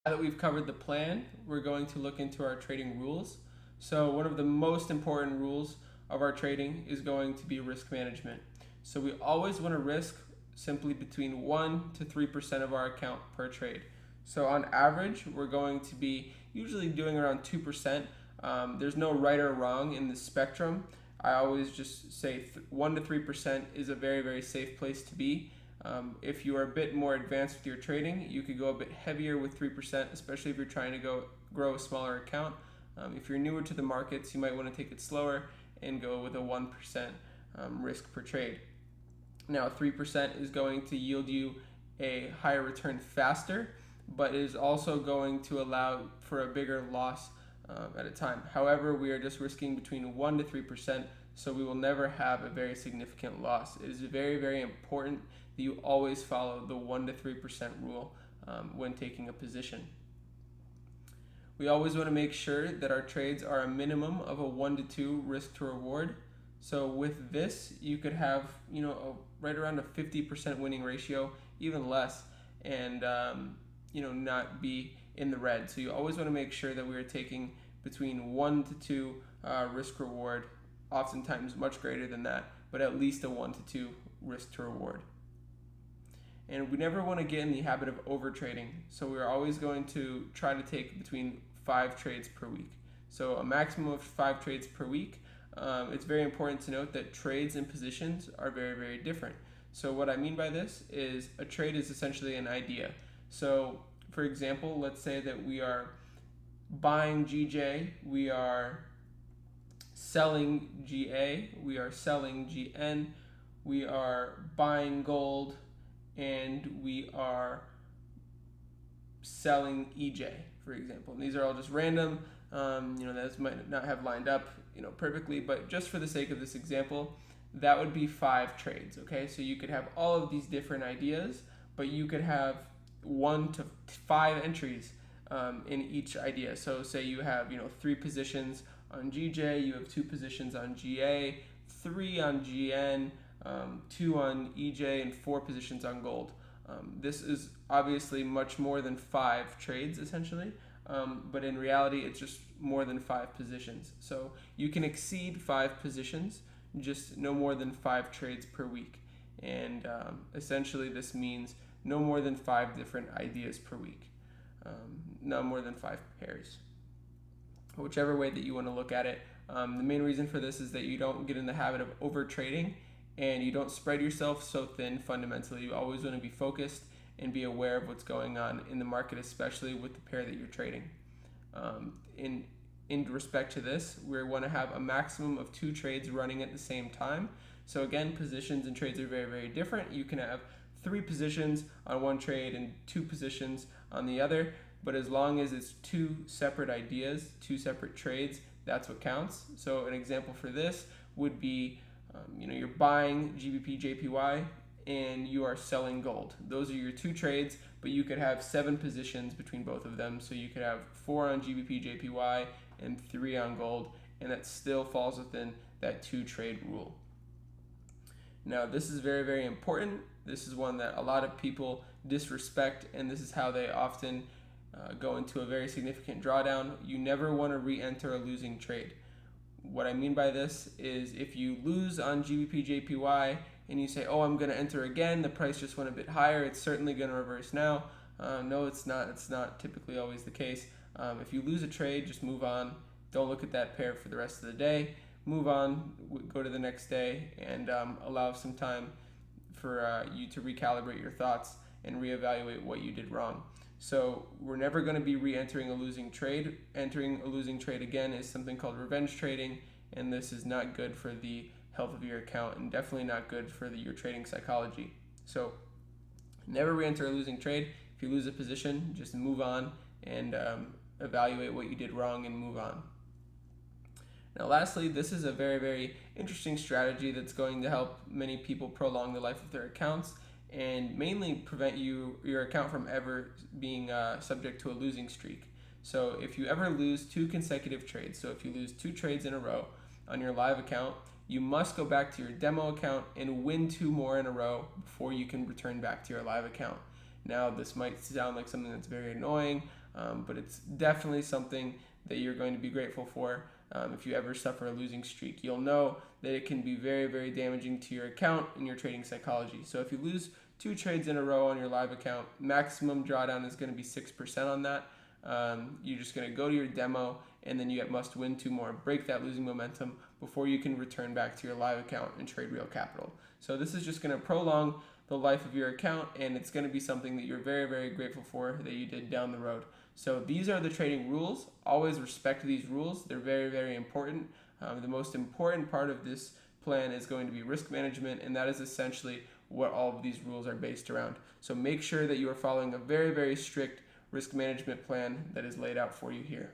Now that we've covered the plan, we're going to look into our trading rules. So one of the most important rules of our trading is going to be risk management. So we always want to risk simply between 1 to 3% of our account per trade. So on average, we're going to be usually doing around 2%. There's no right or wrong in the spectrum. I always just say 1 to 3% is a very, very safe place to be. If you are a bit more advanced with your trading, you could go a bit heavier with 3%, especially if you're trying to grow a smaller account. If you're newer to the markets, you might want to take it slower and go with a 1% risk per trade. Now, 3% is going to yield you a higher return faster, but it is also going to allow for a bigger loss at a time. However, we are just risking between 1 to 3%, so we will never have a very significant loss. It is very, very important that you always follow the 1 to 3% rule when taking a position. We always want to make sure that our trades are a minimum of a 1 to 2 risk to reward. So with this, you could have right around a 50% winning ratio, even less, and not be in the red. So you always want to make sure that we are taking between 1 to 2 risk reward, oftentimes much greater than that, but at least a 1 to 2 risk to reward. And we never want to get in the habit of over trading. So we're always going to try to take between 5 trades per week. So a maximum of 5 trades per week. It's very important to note that trades and positions are very, very different. So what I mean by this is a trade is essentially an idea. So for example, let's say that we are buying GJ, we are selling GA, we are selling GN, we are buying gold, and we are selling EJ, for example. And these are all just random. Those might not have lined up, perfectly, but just for the sake of this example, that would be 5 trades. Okay, so you could have all of these different ideas, but you could have 1 to 5 entries in each idea. So say you have 3 positions on GJ, you have 2 positions on GA, 3 on GN, 2 on EJ, and 4 positions on gold. This is obviously much more than 5 trades essentially, but in reality it's just more than 5 positions. So you can exceed 5 positions, just no more than 5 trades per week. And essentially this means no more than 5 different ideas per week, no more than 5 pairs. Whichever way that you want to look at it. The main reason for this is that you don't get in the habit of over trading and you don't spread yourself so thin fundamentally. You always want to be focused and be aware of what's going on in the market, especially with the pair that you're trading. In respect to this, we want to have a maximum of 2 trades running at the same time. So again, positions and trades are very, very different. You can have 3 positions on one trade and 2 positions on the other, but as long as it's 2 separate ideas, 2 separate trades, that's what counts. So an example for this would be you're buying GBP JPY and you are selling gold. Those are your 2 trades, but you could have 7 positions between both of them. So you could have 4 on GBP JPY and 3 on gold, and that still falls within that 2 trade rule. Now this is very, very important. This is one that a lot of people disrespect, and this is how they often go into a very significant drawdown. You never want to re-enter a losing trade. What I mean by this is if you lose on GBP JPY and you say, oh, I'm going to enter again, the price just went a bit higher, it's certainly going to reverse now. No, it's not. It's not typically always the case. If you lose a trade, just move on. Don't look at that pair for the rest of the day. Move on, go to the next day, and allow some time for you to recalibrate your thoughts and reevaluate what you did wrong. So we're never going to be re-entering a losing trade. Entering a losing trade again is something called revenge trading, and this is not good for the health of your account and definitely not good for your trading psychology. So never re-enter a losing trade. If you lose a position, just move on and evaluate what you did wrong and move on. Now lastly, this is a very, very interesting strategy that's going to help many people prolong the life of their accounts and mainly prevent your account from ever being subject to a losing streak. So if you ever lose 2 consecutive trades, so if you lose 2 trades in a row on your live account, you must go back to your demo account and win 2 more in a row before you can return back to your live account. Now this might sound like something that's very annoying, but it's definitely something that you're going to be grateful for. If you ever suffer a losing streak, you'll know that it can be very, very damaging to your account and your trading psychology. So if you lose 2 trades in a row on your live account, maximum drawdown is going to be 6% on that. You're just going to go to your demo, and then you must win 2 more, break that losing momentum before you can return back to your live account and trade real capital. So this is just going to prolong the life of your account, and it's going to be something that you're very, very grateful for that you did down the road. So these are the trading rules. Always respect these rules. They're very, very important. The most important part of this plan is going to be risk management, and that is essentially what all of these rules are based around. So make sure that you are following a very, very strict risk management plan that is laid out for you here.